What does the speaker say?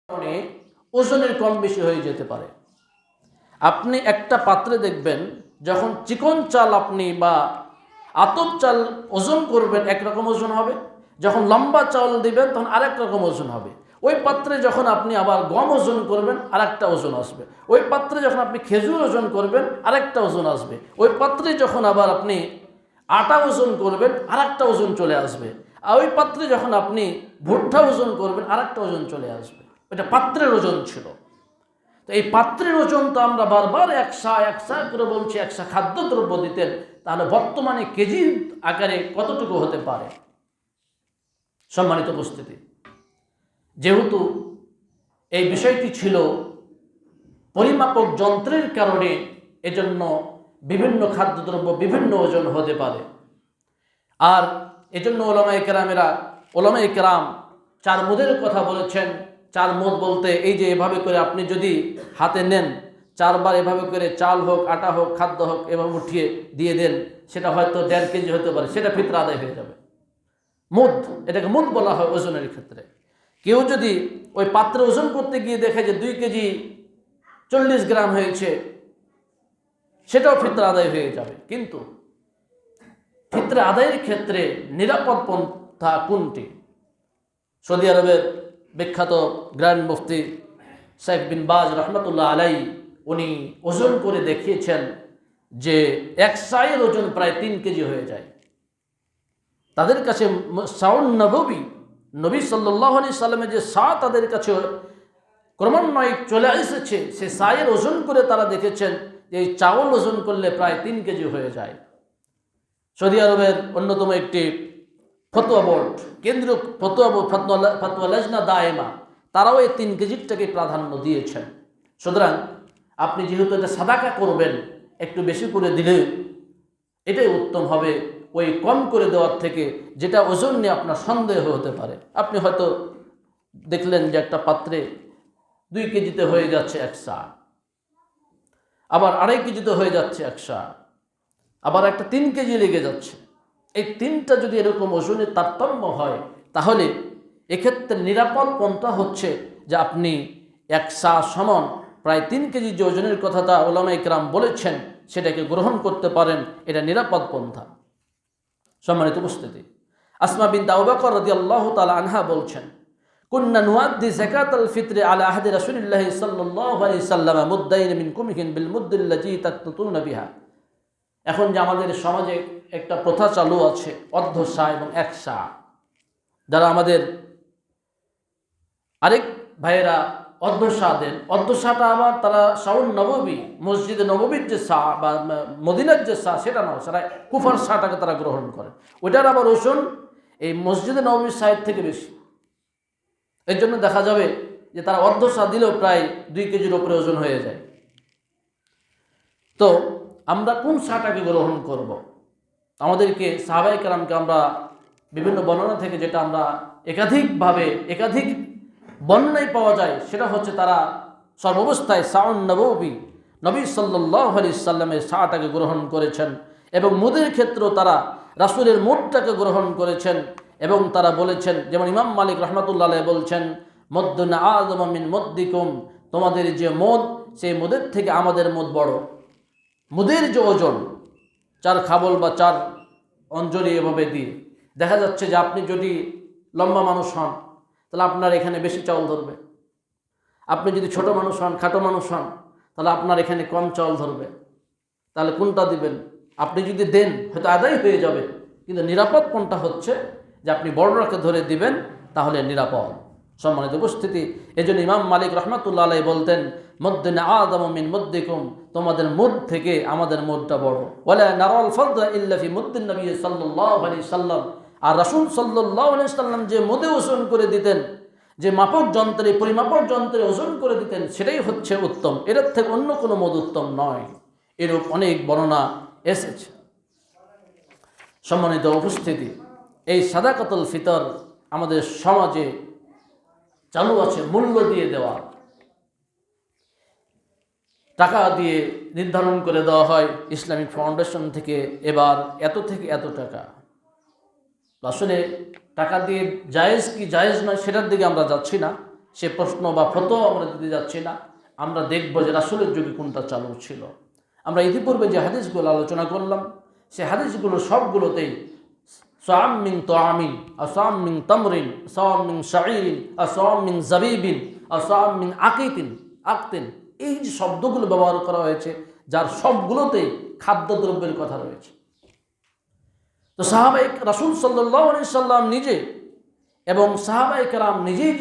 কারণে ওজনের কম বেশি হয়ে যেতে পারে। আপনি একটা পাত্রে দেখবেন, যখন চিকন চাল আপনি বা আতপ চাল ওজন করবেন একরকম ওজন হবে, যখন লম্বা চাল দিবেন তখন আরেক রকম ওজন হবে। ওই পাত্রে যখন আপনি আবার গম ওজন করবেন আরেকটা ওজন আসবে। ওই পাত্রে যখন আপনি খেজুর ওজন করবেন আরেকটা ওজন আসবে। ওই পাত্রে যখন আবার আপনি আটা ওজন করবেন আরেকটা ওজন চলে আসবে। আর ওই পাত্রে যখন আপনি ভুট্টা ওজন করবেন আরেকটা ওজন চলে আসবে। এটা পাত্রের ওজন ছিল। তো এই পাত্রের ওজন তো আমরা বারবার একশা একশা করে বলছি, একশা খাদ্যদ্রব্য দিতেন, তাহলে বর্তমানে কেজির আকারে কতটুকু হতে পারে? সম্মানিত উপস্থিতি, যেহেতু এই বিষয়টি ছিল পরিমাপক যন্ত্রের কারণে, এজন্য বিভিন্ন খাদ্যদ্রব্য বিভিন্ন ওজন হতে পারে। আর এজন্য ওলামায়ে কেরাম চার মুদের কথা বলেছেন। চার মুদ বলতে এই যে এভাবে করে আপনি যদি হাতে নেন, চারবার এভাবে করে চাল হোক, আটা হোক, খাদ্য হোক, এভাবে উঠিয়ে দিয়ে দেন, সেটা হয়তো 1.5 কেজি হতে পারে, সেটা ফিতরা আদায় হয়ে যাবে। মুদ, এটাকে মুদ বলা হয় ওজনের ক্ষেত্রে। কেউ যদি ওই পাত্রে ওজন করতে গিয়ে দেখে যে 2 কেজি 40 গ্রাম হয়েছে, সেটাও ফিতরা আদায় হয়ে যাবে। কিন্তু ফিতরা আদায়ের ক্ষেত্রে নিরাপদ পন্থা কোনটি? সৌদি আরবের বিখ্যাত গ্র্যান্ড মুফতি শেখ বিন বাজ রহমতুল্লাহ আলাই, উনি ওজন করে দেখিয়েছেন যে এক সায়ের ওজন প্রায় 3 কেজি হয়ে যায়। তাদের কাছে শাউন নববী, নবী সাল্লাল্লাহু আলাইহি সাল্লামের যে সা তাদের কাছে ক্রমান্বয়ে চলে এসেছে, সে সায়ের ওজন করে তারা দেখেছেন যে এই চাউল ওজন করলে প্রায় 3 কেজি হয়ে যায়। সৌদি আরবের অন্যতম একটি ফতোয়া বোর্ড, কেন্দ্রীয় ফতোয়া লাজনা দায়েমা, তারাও এই 3 কেজিটাকে প্রাধান্য দিয়েছেন। সুতরাং আপনি যেহেতু এটা সাদাকা করবেন, একটু বেশি করে দিলে এটাই উত্তম হবে ওই কম করে দেওয়ার থেকে, যেটা ওজন নিয়ে আপনার সন্দেহ হতে পারে। আপনি হয়তো দেখলেন যে একটা পাত্রে 2 কেজিতে হয়ে যাচ্ছে 1 সা, আবার 2.5 কেজিতে হয়ে যাচ্ছে 1 সা, আবার একটা 3 কেজি লেগে যাচ্ছে। এই 3টা যদি এরকম ওজনের তারতম্য হয়, তাহলে এক্ষেত্রে নিরাপদ পন্থা হচ্ছে যে আপনি 1 সা সমান প্রায় 3 কেজি যে ওজনের কথাটা উলামায়ে কেরাম বলেছেন, সেটাকে গ্রহণ করতে পারেন। এটা নিরাপদ পন্থা। সম্মানিত উপস্থিতি, আসমা বিনত আবু বকর রাদিয়াল্লাহু তাআলা আনহা বলছেন, কুন্না নুআদ্দি যাকাতাল ফিত্রি আলা আহদি রাসূলিল্লাহ সাল্লাল্লাহু আলাইহি সাল্লাম মুদ্দাইন মিন কুমহিন বিল মুদ্দিল্লাতী তাকতুতুনা বিহা। এখন যে আমাদের সমাজে একটা প্রথা চালু আছে, অর্ধ সা এবং 1 সা। যারা আমাদের আরেক ভাইয়েরা অর্ধ সা দেন, অর্ধ সাটা আবার তারা শাউন নববী, মসজিদে নববীর যে সা বা মদিনার যে সা, সেটা নয়, সেটা কুফার সাটাকে তারা গ্রহণ করে। ওইটার আবার ওজন এই মসজিদে নববীর সাইড থেকে বেশি। এর জন্য দেখা যাবে যে তারা অর্ধ সা দিলেও প্রায় 2 কেজির উপরে ওজন হয়ে যায়। তো আমরা কোন সাটাকে গ্রহণ করব? আমাদেরকে সাহাবায়ে কেরামকে আমরা বিভিন্ন বর্ণনা থেকে যেটা আমরা একাধিক বর্ণনায় পাওয়া যায়, সেটা হচ্ছে তারা সর্বাবস্থায় শাউন নববী, নবী সাল্লাল্লাহু আলাইহি সাল্লামের সাটাকে গ্রহণ করেছেন। এবং মুদের ক্ষেত্রেও তারা রাসূলের মুদটাকে গ্রহণ করেছেন। এবং তারা বলেছেন, যেমন ইমাম মালিক রহমাতুল্লাহ আলাইহি বলছেন, মুদ্দুন আযম মিন মুদ্দিকুম, তোমাদের যে মুদ, সেই মুদের থেকে আমাদের মুদ বড়। মুদের যে ওজন, 4 খাবল বা 4 অঞ্জলি এভাবে দিয়ে, দেখা যাচ্ছে যে আপনি যদি লম্বা মানুষ হন, তাহলে আপনার এখানে বেশি চাউল ধরবে। আপনি যদি ছোট মানুষ হন, খাটো মানুষ হন, তাহলে আপনার এখানে কম চাউল ধরবে। তাহলে কোনটা দিবেন? আপনি যদি দেন হয়তো আদায় হয়ে যাবে, কিন্তু নিরাপদ কোনটা হচ্ছে যে আপনি বড়রাকে ধরে দিবেন, তাহলে নিরাপদ। সম্মানিত উপস্থিতি, এজন্য ইমাম মালিক রহমাতুল্লাহ আলাইহি বলতেন, মুদ্দিন আযম মিন মুদ্দিকুম, তোমাদের মুদ থেকে আমাদের মুদটা বড়। ওয়ালা নারাল ফাদলা ইল্লা ফি মুদ্দিন নবী সাল্লাল্লাহু আলাইহি সাল্লাম। আর রাসূল সাল্লাল্লাহু আলাইহি সাল্লাম যে মুদে ওজন করে দিতেন, যে মাপক যন্ত্রে, পরিমাপক যন্ত্রে ওজন করে দিতেন, সেটাই হচ্ছে উত্তম। এর থেকে অন্য কোনো মুদ উত্তম নয়। এরূপ অনেক বর্ণনা এসেছে। সম্মানিত উপস্থিতি, এই সাদাকাতুল ফিতর আমাদের সমাজে চালু আছে মূল্য দিয়ে দেওয়া। টাকা দিয়ে নির্ধারণ করে দেওয়া হয় ইসলামিক ফাউন্ডেশন থেকে, এবার এত থেকে এত টাকা। আসলে টাকা দিয়ে জায়েজ কি জায়েজ নয় সেটার দিকে আমরা যাচ্ছি না, সে প্রশ্ন বা ফতোয়া আমরা দিতে যাচ্ছি না। আমরা দেখব যে রাসূলের যুগে কোনটা চালু ছিল। আমরা ইতিপূর্বে যে হাদিসগুলো আলোচনা করলাম, সে হাদিসগুলো সবগুলোতেই সাম মিন তামিন, আসাম মিন তামরিন, সাম মিন শাঈরিন, আসাম মিন জাবিবিন, আসাম মিন আকতিন, এই যে শব্দগুলো ব্যবহার করা হয়েছে, যার সবগুলোতেই খাদ্যদ্রব্যের কথা রয়েছে। তো সাহাবায়ে রাসূল সাল্লাল্লাহু আলাইহি সাল্লাম নিজে এবং সাহাবায়ে কেরাম নিজেই